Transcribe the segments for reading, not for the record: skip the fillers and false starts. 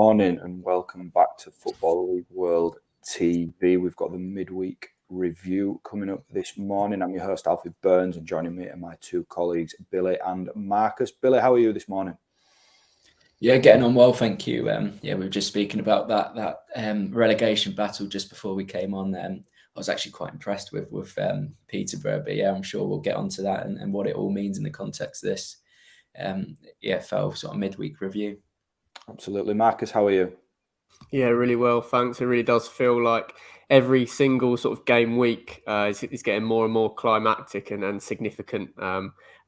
morning and welcome back to Football League World TV. We've got the midweek review coming up this morning. I'm your host, Alfie Burns, and joining me are my two colleagues, Billy and Marcus. Billy, how are you this morning? Yeah, getting on well, thank you. We were just speaking about that relegation battle just before we came on. I was actually quite impressed with Peterborough, but yeah, I'm sure we'll get onto that and what it all means in the context of this EFL sort of midweek review. Absolutely. Marcus, how are you? Yeah, really well, thanks. It really does feel like every single sort of game week is getting more and more climactic and significant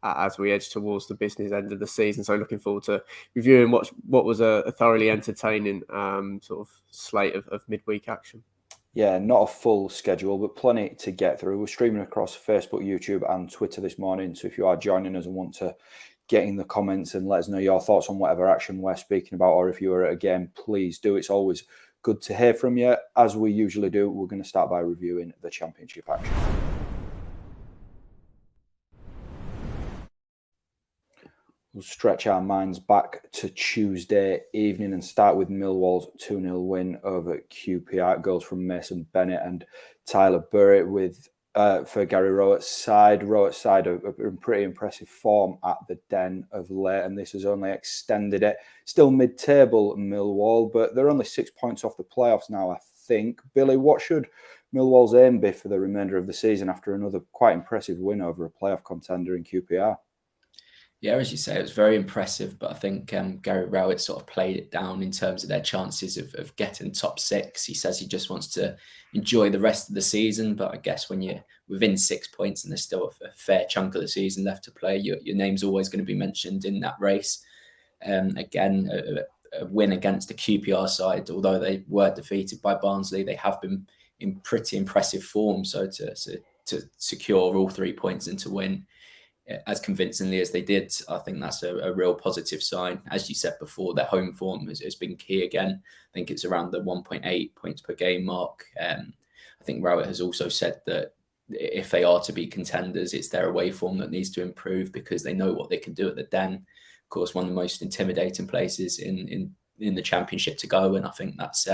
as we edge towards the business end of the season. So looking forward to reviewing what was a thoroughly entertaining sort of slate of midweek action. Yeah, not a full schedule, but plenty to get through. We're streaming across Facebook, YouTube and Twitter this morning. So if you are joining us and want to get in the comments and let us know your thoughts on whatever action we're speaking about, or if you were at a game, please do. It's always good to hear from you. As we usually do, we're going to start by reviewing the Championship action. We'll stretch our minds back to Tuesday evening and start with Millwall's 2-0 win over QPR. Goals from Mason Bennett and Tyler Burritt with for Gary Rowett's side. Rowett's side are in pretty impressive form at the Den of late, and this has only extended it. Still mid-table Millwall, but they're only 6 points off the playoffs now, I think. Billy, what should Millwall's aim be for the remainder of the season after another quite impressive win over a playoff contender in QPR? Yeah, as you say, it was very impressive, but I think Gary Rowett sort of played it down in terms of their chances of getting top six. He says he just wants to enjoy the rest of the season, but I guess when you're within 6 points and there's still a fair chunk of the season left to play, your name's always going to be mentioned in that race. Again, a win against the QPR side, although they were defeated by Barnsley, they have been in pretty impressive form. So to secure all 3 points and to win as convincingly as they did, I think that's a real positive sign. As you said before, their home form has been key again. I think it's around the 1.8 points per game mark. I think Rowett has also said that if they are to be contenders, it's their away form that needs to improve because they know what they can do at the Den. Of course, one of the most intimidating places in the Championship to go, and I think that's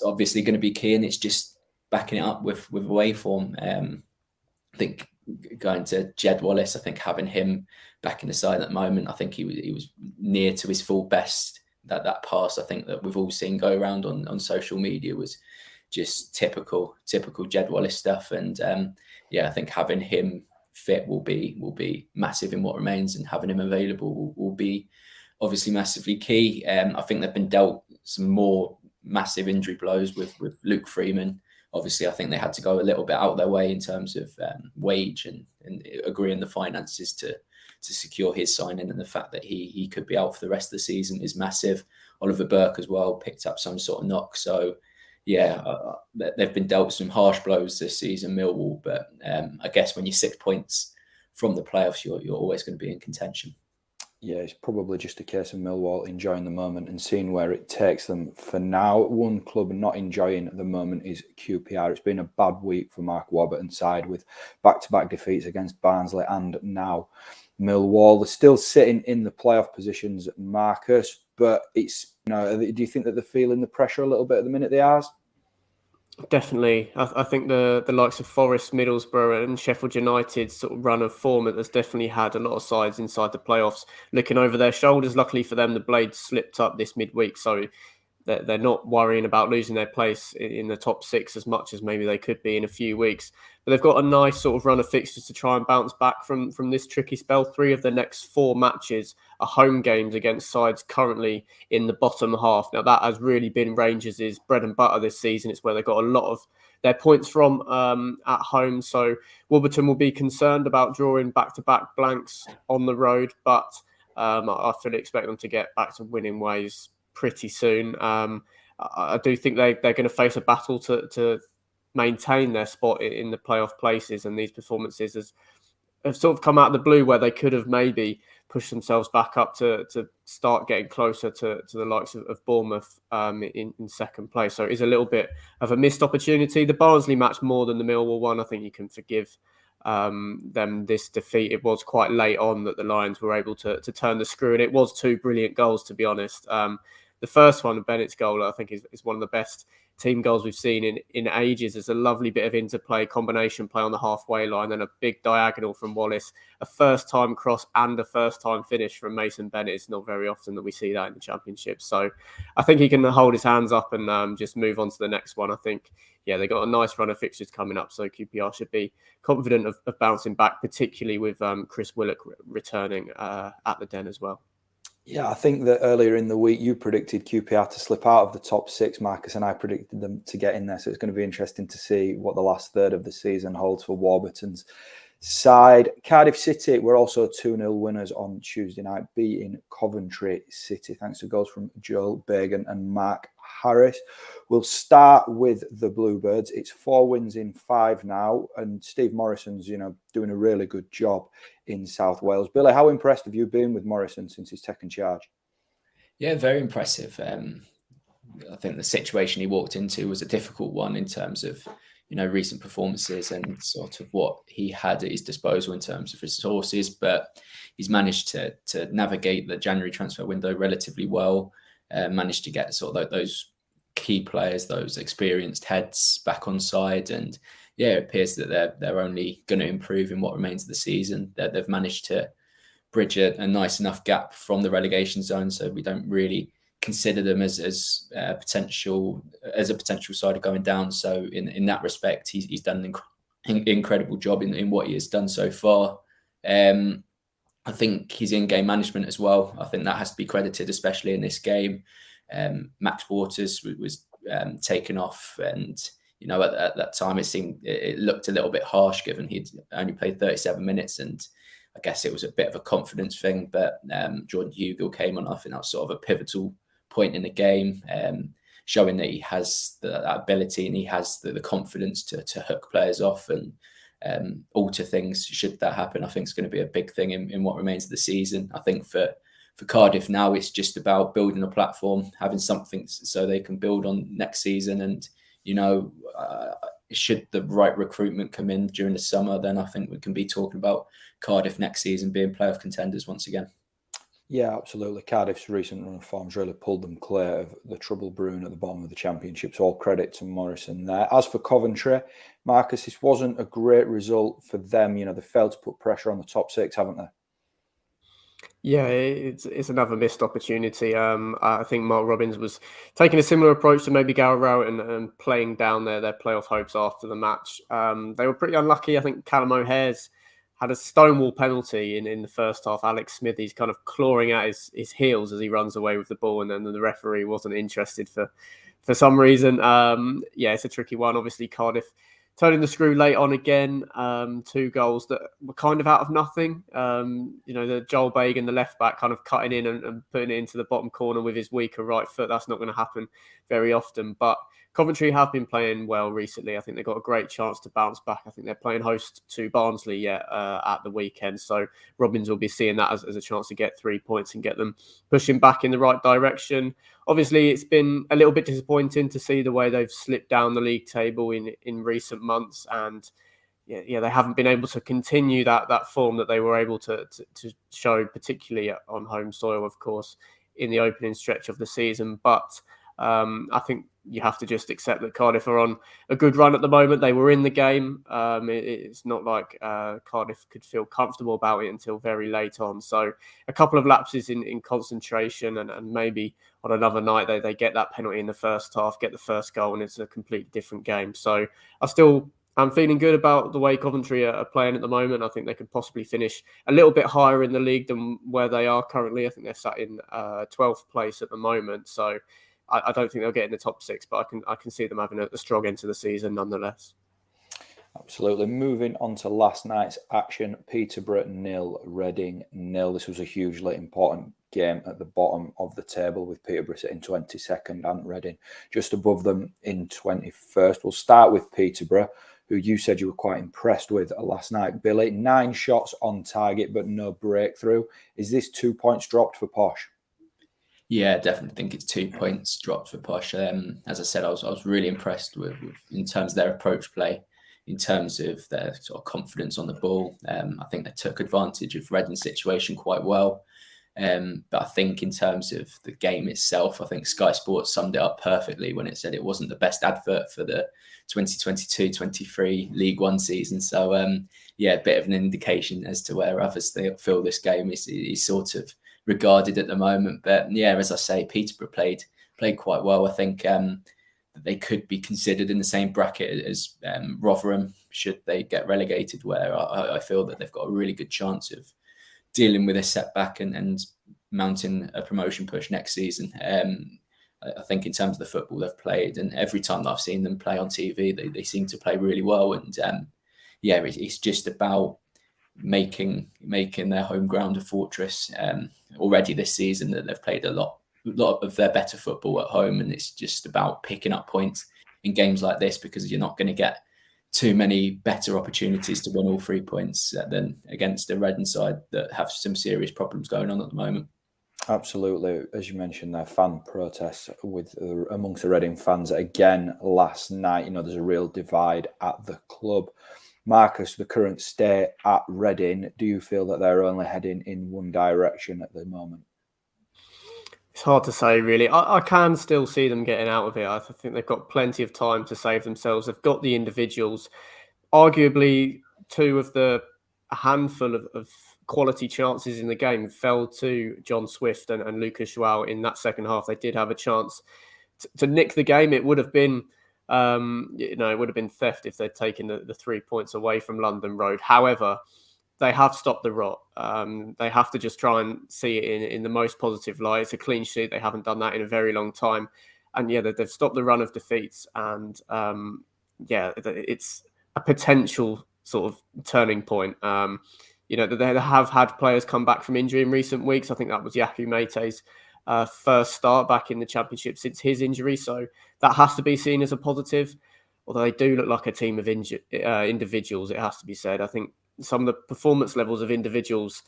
obviously going to be key, and it's just backing it up with away form. I think going to Jed Wallace, I think having him back in the side at the moment, I think he was near to his full best. That pass, I think that we've all seen go around on social media was just typical Jed Wallace stuff. And I think having him fit will be massive in what remains, and having him available will be obviously massively key. I think they've been dealt some more massive injury blows with Luke Freeman. Obviously, I think they had to go a little bit out of their way in terms of wage and agreeing the finances to secure his signing, and the fact that he could be out for the rest of the season is massive. Oliver Burke as well picked up some sort of knock. So, they've been dealt some harsh blows this season, Millwall. But I guess when you're 6 points from the playoffs, you're always going to be in contention. Yeah, it's probably just a case of Millwall enjoying the moment and seeing where it takes them for now. One club not enjoying the moment is QPR. It's been a bad week for Mark Warburton's side with back-to-back defeats against Barnsley and now Millwall. They're still sitting in the playoff positions, Marcus, but it's, do you think that they're feeling the pressure a little bit at the minute, they are? Definitely. I think the likes of Forest, Middlesbrough and Sheffield United's sort of run of form has definitely had a lot of sides inside the playoffs looking over their shoulders. Luckily for them, the Blades slipped up this midweek, so they're not worrying about losing their place in the top six as much as maybe they could be in a few weeks. But they've got a nice sort of run of fixtures to try and bounce back from this tricky spell. 3 of the next 4 matches are home games against sides currently in the bottom half. Now, that has really been Rangers' bread and butter this season. It's where they got a lot of their points from at home. So Warburton will be concerned about drawing back-to-back blanks on the road, but I fully expect them to get back to winning ways pretty soon. I do think they're going to face a battle to maintain their spot in the playoff places, and these performances have sort of come out of the blue where they could have maybe pushed themselves back up to start getting closer to the likes of Bournemouth in second place. So it is a little bit of a missed opportunity. The Barnsley match more than the Millwall one, I think you can forgive them this defeat. It was quite late on that the Lions were able to turn the screw, and it was 2 brilliant goals, to be honest. the first one, Bennett's goal, I think is one of the best team goals we've seen in ages. There's a lovely bit of interplay, combination play on the halfway line, then a big diagonal from Wallace, a first-time cross and a first-time finish from Mason Bennett. It's not very often that we see that in the Championship. So I think he can hold his hands up and just move on to the next one. I think, they got a nice run of fixtures coming up, so QPR should be confident of bouncing back, particularly with Chris Willock returning at the Den as well. Yeah, I think that earlier in the week you predicted QPR to slip out of the top 6, Marcus, and I predicted them to get in there. So it's going to be interesting to see what the last third of the season holds for Warburton's side. Cardiff City were also 2-0 winners on Tuesday night, beating Coventry City, thanks to goals from Joel Bagan and Mark Harris. We'll start with the Bluebirds. It's 4 wins in 5 now, and Steve Morrison's, doing a really good job in South Wales. Billy, how impressed have you been with Morrison since he's taken charge? Yeah, very impressive. I think the situation he walked into was a difficult one in terms of, recent performances and sort of what he had at his disposal in terms of resources. But he's managed to navigate the January transfer window relatively well, managed to get sort of those key players, those experienced heads back on side. And it appears that they're only going to improve in what remains of the season. That they've managed to bridge a nice enough gap from the relegation zone, so we don't really consider them as a potential side of going down. So in that respect, he's done an incredible job in what he has done so far. I think his in-game management as well, I think that has to be credited, especially in this game. Max Waters was taken off, and at that time it looked a little bit harsh given he'd only played 37 minutes, and I guess it was a bit of a confidence thing. But Jordan Hugill came on, I think that was sort of a pivotal point in the game, showing that he has that ability and he has the confidence to hook players off and alter things should that happen. I think it's going to be a big thing in what remains of the season. I think for Cardiff now, it's just about building a platform, having something so they can build on next season. And, should the right recruitment come in during the summer, then I think we can be talking about Cardiff next season being playoff contenders once again. Yeah, absolutely. Cardiff's recent run of forms really pulled them clear of the trouble brewing at the bottom of the Championship. So all credit to Morrison there. As for Coventry, Marcus, this wasn't a great result for them. They failed to put pressure on the top 6, haven't they? Yeah, it's another missed opportunity. I think Mark Robbins was taking a similar approach to maybe Gary Rowett and playing down their playoff hopes after the match. They were pretty unlucky. I think Callum O'Hare's had a stonewall penalty in the first half. Alex Smithy's kind of clawing at his heels as he runs away with the ball, and then the referee wasn't interested for some reason. It's a tricky one. Obviously, Cardiff turning the screw late on again. 2 goals that were kind of out of nothing. The Joel Bagan, the left back, kind of cutting in and putting it into the bottom corner with his weaker right foot. That's not going to happen very often. But Coventry have been playing well recently. I think they've got a great chance to bounce back. I think they're playing host to Barnsley at the weekend. So Robbins will be seeing that as a chance to get 3 points and get them pushing back in the right direction. Obviously, it's been a little bit disappointing to see the way they've slipped down the league table in recent months. And they haven't been able to continue that form that they were able to show, particularly on home soil, of course, in the opening stretch of the season. But I think you have to just accept that Cardiff are on a good run at the moment. They were in the game. It's not like Cardiff could feel comfortable about it until very late on. So a couple of lapses in concentration and maybe on another night they get that penalty in the first half, get the first goal, and it's a completely different game. So I'm feeling good about the way Coventry are playing at the moment. I think they could possibly finish a little bit higher in the league than where they are currently. I think they're sat in 12th place at the moment. So I don't think they'll get in the top 6, but I can see them having a strong end to the season nonetheless. Absolutely. Moving on to last night's action, Peterborough 0, Reading 0. This was a hugely important game at the bottom of the table, with Peterborough sitting 22nd and Reading just above them in 21st. We'll start with Peterborough, who you said you were quite impressed with last night. Billy, 9 shots on target, but no breakthrough. Is this 2 points dropped for Posh? Yeah, definitely think it's 2 points dropped for Posh. As I said, I was really impressed with in terms of their approach play, in terms of their sort of confidence on the ball. I think they took advantage of Reading's situation quite well. But I think in terms of the game itself, I think Sky Sports summed it up perfectly when it said it wasn't the best advert for the 2022-23 League One season. So a bit of an indication as to where others feel this game is sort of regarded at the moment. But yeah, as I say, Peterborough played quite well. I think they could be considered in the same bracket as Rotherham should they get relegated, where I feel that they've got a really good chance of dealing with a setback and mounting a promotion push next season. I think in terms of the football they've played, and every time that I've seen them play on TV, they seem to play really well. And it's just about making their home ground a fortress. Already this season that they've played a lot of their better football at home, and it's just about picking up points in games like this, because you're not going to get too many better opportunities to win all 3 points than against the Redden side that have some serious problems going on at the moment. Absolutely. As you mentioned, there fan protests amongst the Reading fans again last night. There's a real divide at the club. Marcus, the current state at Reading, do you feel that they're only heading in one direction at the moment? It's hard to say, really. I can still see them getting out of it. I think they've got plenty of time to save themselves. They've got the individuals. Arguably, two of a handful of quality chances in the game fell to John Swift and Lucas João in that second half. They did have a chance to nick the game. It would have been, it would have been theft if they'd taken the 3 points away from London Road. However, they have stopped the rot. They have to just try and see it in the most positive light. It's a clean sheet. They haven't done that in a very long time. And they've stopped the run of defeats. And it's a potential sort of turning point. They have had players come back from injury in recent weeks. I think that was Yaku Meite's first start back in the Championship since his injury. So that has to be seen as a positive. Although they do look like a team of individuals, it has to be said. I think some of the performance levels of individuals,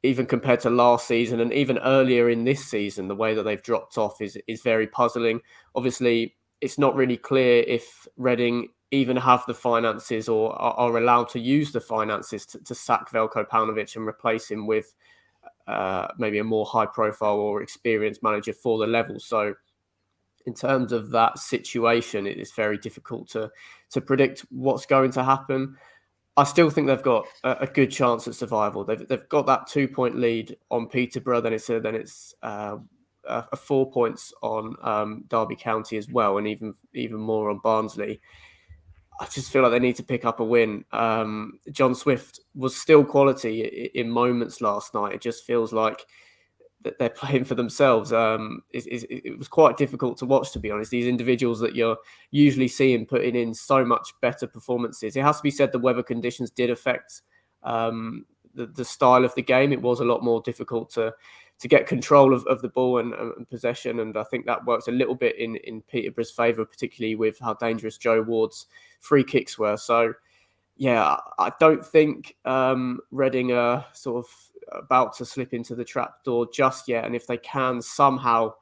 even compared to last season and even earlier in this season, the way that they've dropped off is very puzzling. Obviously, it's not really clear if Reading even have the finances or are allowed to use the finances to sack Veljko Paunovic and replace him with maybe a more high-profile or experienced manager for the level. So in terms of that situation, it is very difficult to predict what's going to happen. I still think they've got a good chance at survival. They've got that 2 point lead on Peterborough. Then it's 4 points on Derby County as well, and even more on Barnsley. I just feel like they need to pick up a win. John Swift was still quality in moments last night. It just feels like that they're playing for themselves. It was quite difficult to watch, to be honest. These individuals that you're usually seeing putting in so much better performances. It has to be said the weather conditions did affect the style of the game. It was a lot more difficult to get control of the ball and possession. And I think that worked a little bit in Peterborough's favour, particularly with how dangerous Joe Ward's free kicks were. So, yeah, I don't think Reading are sort of about to slip into the trapdoor just yet. And if they can somehow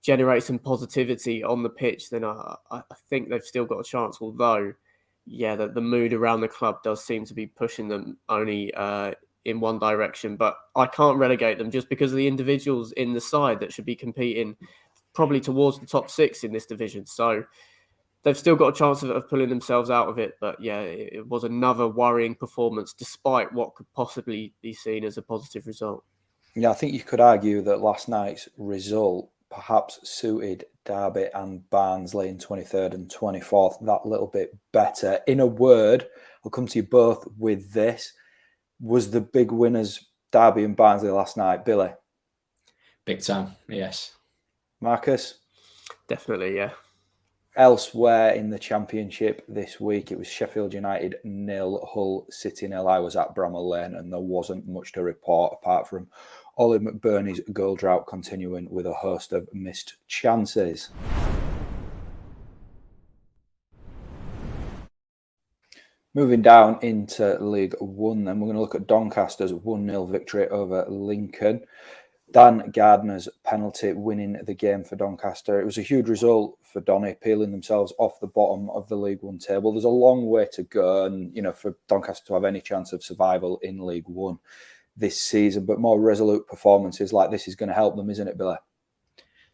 generate some positivity on the pitch, then I think they've still got a chance. Although, the mood around the club does seem to be pushing them only in one direction. But I can't relegate them just because of the individuals in the side that should be competing probably towards the top six in this division. So they've still got a chance of pulling themselves out of it. But it was another worrying performance, despite what could possibly be seen as a positive result. Yeah, I think you could argue that last night's result perhaps suited Derby and Barnsley in 23rd and 24th that little bit better. In a word, I'll come to you both with this. Was the big winners Derby and Barnsley last night, Billy? Big time, yes. Marcus? Definitely, yeah. Elsewhere in the Championship this week, it was Sheffield United 0, Hull City 0. I was at Bramall Lane and there wasn't much to report apart from Ollie McBurney's goal drought continuing with a host of missed chances. Moving down into League One, then we're going to look at Doncaster's 1-0 victory over Lincoln. Dan Gardner's penalty winning the game for Doncaster. It was a huge result for Donny, peeling themselves off the bottom of the League One table. There's a long way to go, and for Doncaster to have any chance of survival in League One, this season, but more resolute performances like this is going to help them, isn't it, Billy?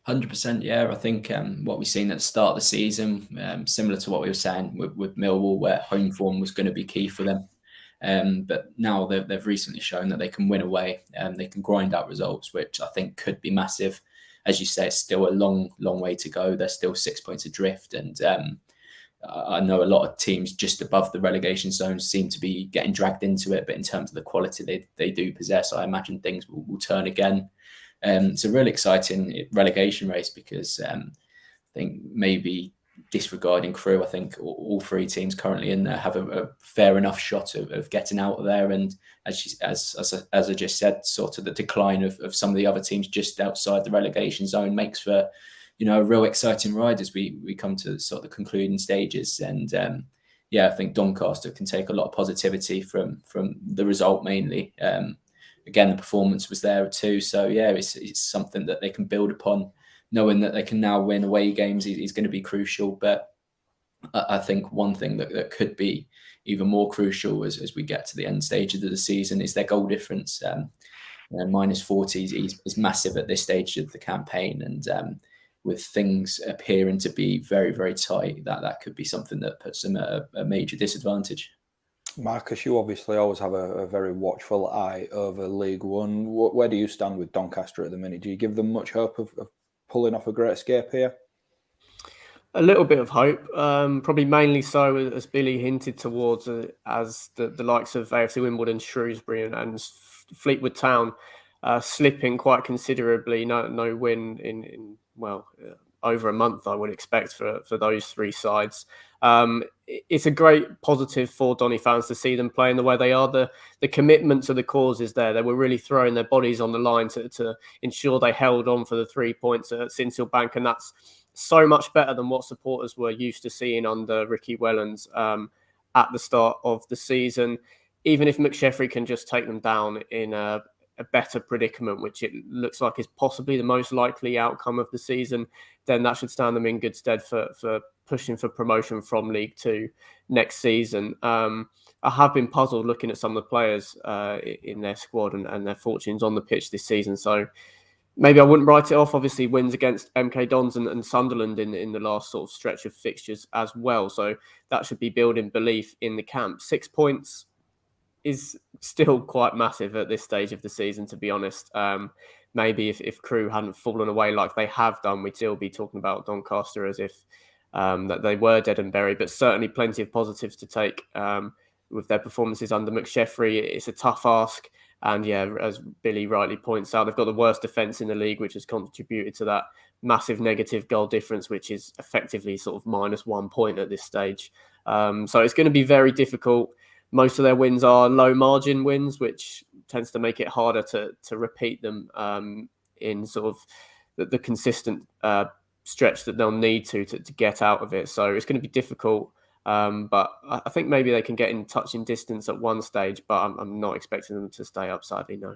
100%, yeah. I think what we've seen at the start of the season, similar to what we were saying with Millwall, where home form was going to be key for them. But now they've recently shown that they can win away, they can grind out results, which I think could be massive. As you say, it's still a long way to go. They're still 6 points adrift, and I know a lot of teams just above the relegation zone seem to be getting dragged into it. But in terms of the quality they do possess, I imagine things will turn again. It's a really exciting relegation race because I think maybe disregarding Crewe, I think all three teams currently in there have a fair enough shot of getting out of there. And as I just said, sort of the decline of some of the other teams just outside the relegation zone makes for, a real exciting ride as we come to sort of the concluding stages. And I think Doncaster can take a lot of positivity from the result mainly. Again, the performance was there too. So yeah, it's something that they can build upon. Knowing that they can now win away games is going to be crucial. But I think one thing that could be even more crucial as we get to the end stages of the season is their goal difference. Minus 40 is massive at this stage of the campaign. And with things appearing to be very, very tight, that could be something that puts them at a major disadvantage. Marcus, you obviously always have a very watchful eye over League One. Where do you stand with Doncaster at the minute? Do you give them much hope of pulling off a great escape here? A little bit of hope, probably mainly so, as Billy hinted towards, as the likes of AFC Wimbledon, Shrewsbury and Fleetwood Town slipping quite considerably. No win in over a month, I would expect, for those three sides. It's a great positive for Donny fans to see them playing the way they are. The commitment to the cause is there. They were really throwing their bodies on the line to ensure they held on for the 3 points at Sincil Bank, and that's so much better than what supporters were used to seeing under Ricky Wellens at the start of the season. Even if McSheffrey can just take them down in a better predicament, which it looks like is possibly the most likely outcome of the season, then that should stand them in good stead for pushing for promotion from League Two next season. I have been puzzled looking at some of the players in their squad and their fortunes on the pitch this season. So maybe I wouldn't write it off. Obviously, wins against MK Dons and Sunderland in the last sort of stretch of fixtures as well. So that should be building belief in the camp. 6 points is still quite massive at this stage of the season, to be honest. Maybe if Crewe hadn't fallen away like they have done, we'd still be talking about Doncaster as if that they were dead and buried, but certainly plenty of positives to take with their performances under McSheffrey. It's a tough ask. And yeah, as Billy rightly points out, they've got the worst defence in the league, which has contributed to that massive negative goal difference, which is effectively sort of minus 1 point at this stage. So it's going to be very difficult. Most of their wins are low margin wins, which tends to make it harder to repeat them in sort of the consistent stretch that they'll need to get out of it. So it's going to be difficult. But I think maybe they can get in touching distance at one stage, but I'm not expecting them to stay up, sadly, no.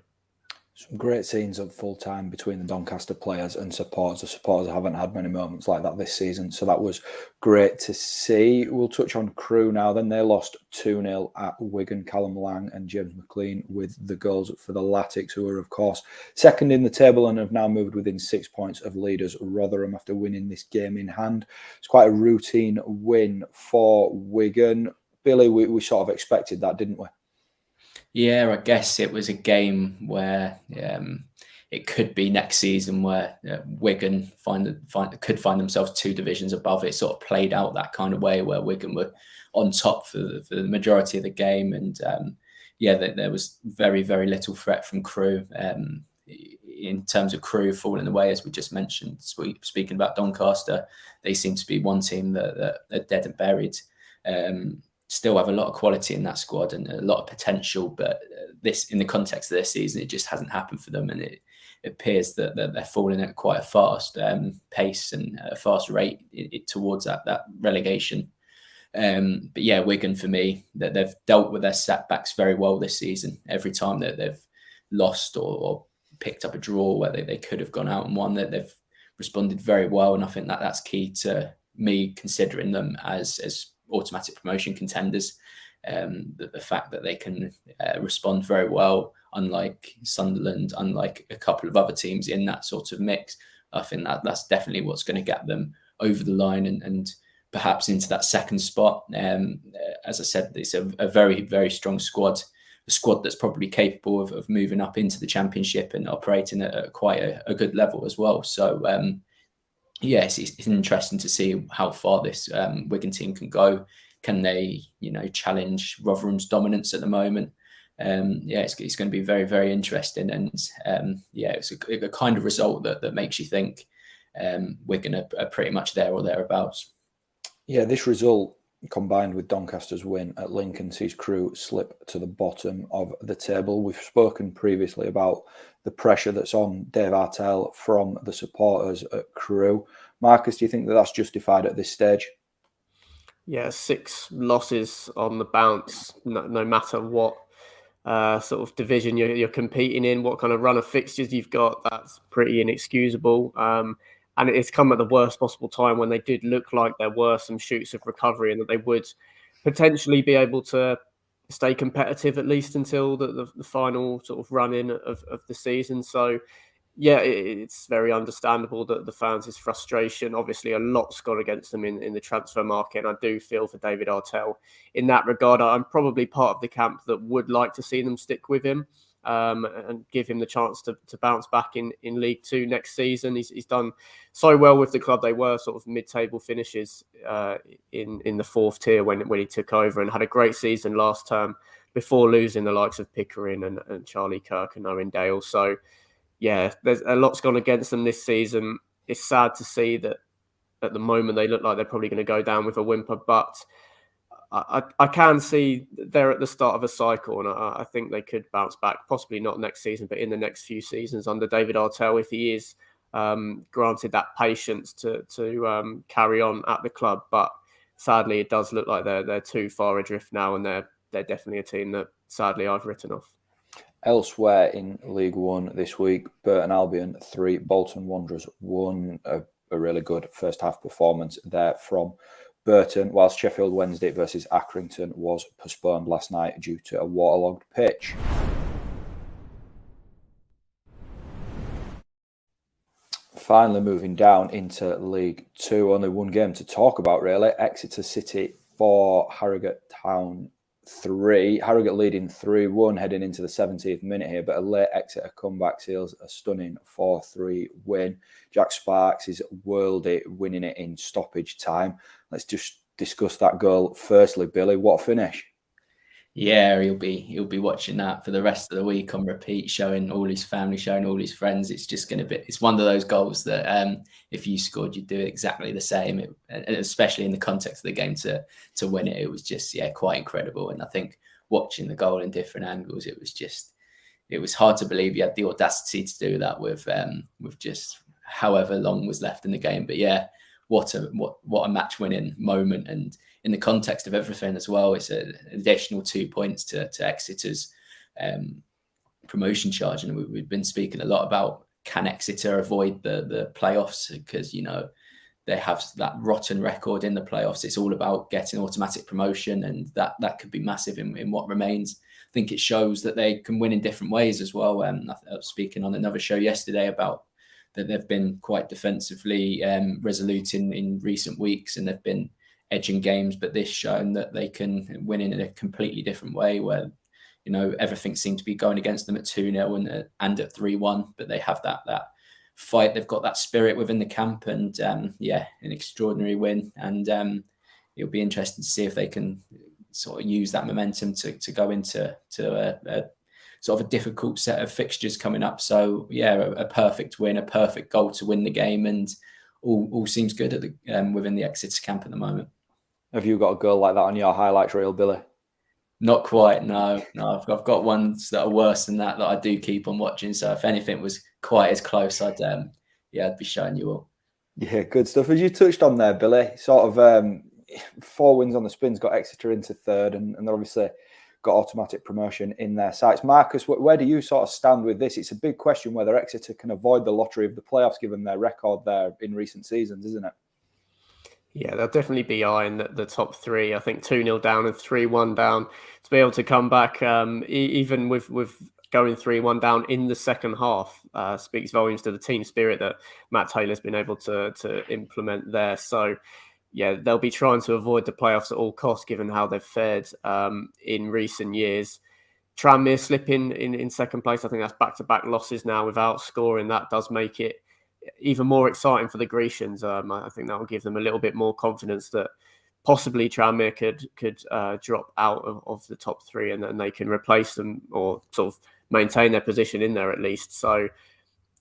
Some great scenes at full time between the Doncaster players and supporters. The supporters haven't had many moments like that this season, so that was great to see. We'll touch on Crewe now. Then they lost 2-0 at Wigan. Callum Lang and James McLean with the goals for the Latics, who are, of course, second in the table and have now moved within 6 points of leaders Rotherham after winning this game in hand. It's quite a routine win for Wigan. Billy, we sort of expected that, didn't we? Yeah, I guess it was a game where it could be next season where Wigan could find themselves 2 divisions above. It sort of played out that kind of way where Wigan were on top for the majority of the game. And there was very, very little threat from Crewe. In terms of Crewe falling away, as we just mentioned, speaking about Doncaster, they seem to be one team that are dead and buried. Still have a lot of quality in that squad and a lot of potential, but this, in the context of their season, it just hasn't happened for them, and it appears that they're falling at quite a fast pace and a fast rate towards that relegation. But yeah, Wigan, for me, that they've dealt with their setbacks very well this season. Every time that they've lost or picked up a draw where they could have gone out and won, that they've responded very well, and I think that's key to me considering them as automatic promotion contenders. The fact that they can respond very well, unlike Sunderland, unlike a couple of other teams in that sort of mix, I think that's definitely what's going to get them over the line and perhaps into that second spot. As I said, it's a very, very strong squad, a squad that's probably capable of moving up into the Championship and operating at quite a good level as well. So, yes, it's interesting to see how far this Wigan team can go. Can they, challenge Rotherham's dominance at the moment? It's going to be very, very interesting. And it's a kind of result that makes you think Wigan are pretty much there or thereabouts. Yeah, this result combined with Doncaster's win at Lincoln sees Crewe slip to the bottom of the table. We've spoken previously about the pressure that's on Dave Artell from the supporters at Crewe. Marcus, do you think that's justified at this stage? Yeah, 6 losses on the bounce, no matter what sort of division you're competing in, what kind of run of fixtures you've got, that's pretty inexcusable. And it's come at the worst possible time when they did look like there were some shoots of recovery and that they would potentially be able to stay competitive at least until the final sort of run-in of the season. So, yeah, it's very understandable that the fans' frustration. Obviously, a lot's gone against them in the transfer market, and I do feel for David Artell in that regard. I'm probably part of the camp that would like to see them stick with him and give him the chance to bounce back in League Two next season. He's done so well with the club. They were sort of mid-table finishes in the 4th tier when he took over, and had a great season last term before losing the likes of Pickering and Charlie Kirk and Owen Dale. So, yeah, there's a lot's gone against them this season. It's sad to see that at the moment they look like they're probably going to go down with a whimper, but I can see they're at the start of a cycle, and I think they could bounce back, possibly not next season, but in the next few seasons under David Artell, if he is granted that patience to carry on at the club. But sadly, it does look like they're too far adrift now, and they're definitely a team that sadly I've written off. Elsewhere in League One this week, Burton Albion 3, Bolton Wanderers 1. A really good first half performance there from Burton, whilst Sheffield Wednesday versus Accrington was postponed last night due to a waterlogged pitch. Finally moving down into League Two, only one game to talk about really. Exeter City 4, Harrogate Town 3. Harrogate leading 3-1 heading into the 17th minute here, but a late Exeter comeback seals a stunning 4-3 win. Jack Sparks is worldy, winning it in stoppage time. Let's just discuss that goal firstly. Billy, what a finish. Yeah, he'll be watching that for the rest of the week on repeat, showing all his family, showing all his friends. It's just going to be, it's one of those goals that if you scored, you'd do exactly the same, especially in the context of the game to win it. It was just, quite incredible. And I think watching the goal in different angles, it was hard to believe he had the audacity to do that with just however long was left in the game. But yeah, what a match winning moment. And in the context of everything as well, it's an additional 2 points to Exeter's promotion charge. And we've been speaking a lot about, can Exeter avoid the playoffs? Because, they have that rotten record in the playoffs. It's all about getting automatic promotion, and that could be massive in what remains. I think it shows that they can win in different ways as well. I was speaking on another show yesterday about that they've been quite defensively resolute in recent weeks, and they've been edging games, but this shown that they can win in a completely different way where, everything seemed to be going against them at 2-0 and at 3-1, but they have that fight. They've got that spirit within the camp, and an extraordinary win. And it'll be interesting to see if they can sort of use that momentum to go into a sort of a difficult set of fixtures coming up. So a perfect win, a perfect goal to win the game, and all seems good at within the Exeter camp at the moment. Have you got a goal like that on your highlights reel, Billy? Not quite, no. I've got ones that are worse than that I do keep on watching. So if anything was quite as close, I'd be showing you all. Yeah, good stuff. As you touched on there, Billy, sort of 4 wins on the spins got Exeter into 3rd, and they're obviously got automatic promotion in their sights. Marcus, where do you sort of stand with this? It's a big question whether Exeter can avoid the lottery of the playoffs given their record there in recent seasons, isn't it? Yeah, they'll definitely be eyeing the top three. I think 2-0 down and 3-1 down to be able to come back, even with going 3-1 down in the second half, speaks volumes to the team spirit that Matt Taylor's been able to implement there. So, yeah, they'll be trying to avoid the playoffs at all costs, given how they've fared in recent years. Tranmere slipping in second place. I think that's back-to-back losses now without scoring. That does make it even more exciting for the Grecians. I think that will give them a little bit more confidence that possibly Tranmere could drop out of the top three, and then they can replace them or sort of maintain their position in there at least. So,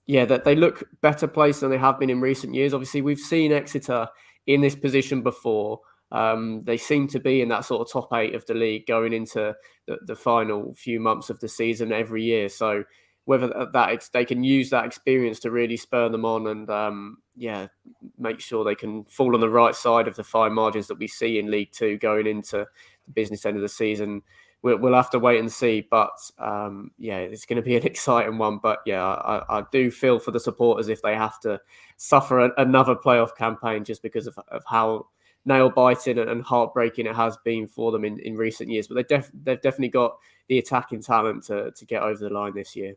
yeah, that they look better placed than they have been in recent years. Obviously, we've seen Exeter in this position before. They seem to be in that sort of top 8 of the league going into the final few months of the season every year. So whether that they can use that experience to really spur them on and make sure they can fall on the right side of the fine margins that we see in League Two going into the business end of the season. We'll have to wait and see, but it's going to be an exciting one. But yeah, I do feel for the supporters if they have to suffer another playoff campaign just because of how nail-biting and heartbreaking it has been for them in recent years. But they've definitely got the attacking talent to get over the line this year.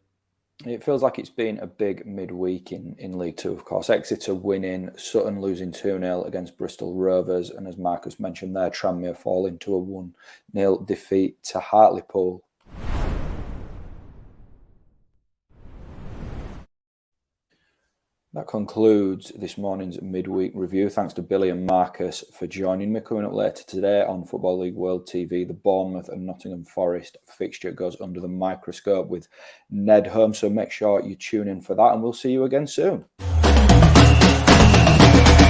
It feels like it's been a big midweek in League Two, of course. Exeter winning, Sutton losing 2-0 against Bristol Rovers, and as Marcus mentioned there, Tranmere falling to a 1-0 defeat to Hartlepool. That concludes this morning's midweek review. Thanks to Billy and Marcus for joining me. Coming up later today on Football League World TV, the Bournemouth and Nottingham Forest fixture goes under the microscope with Ned Holmes. So make sure you tune in for that, and we'll see you again soon.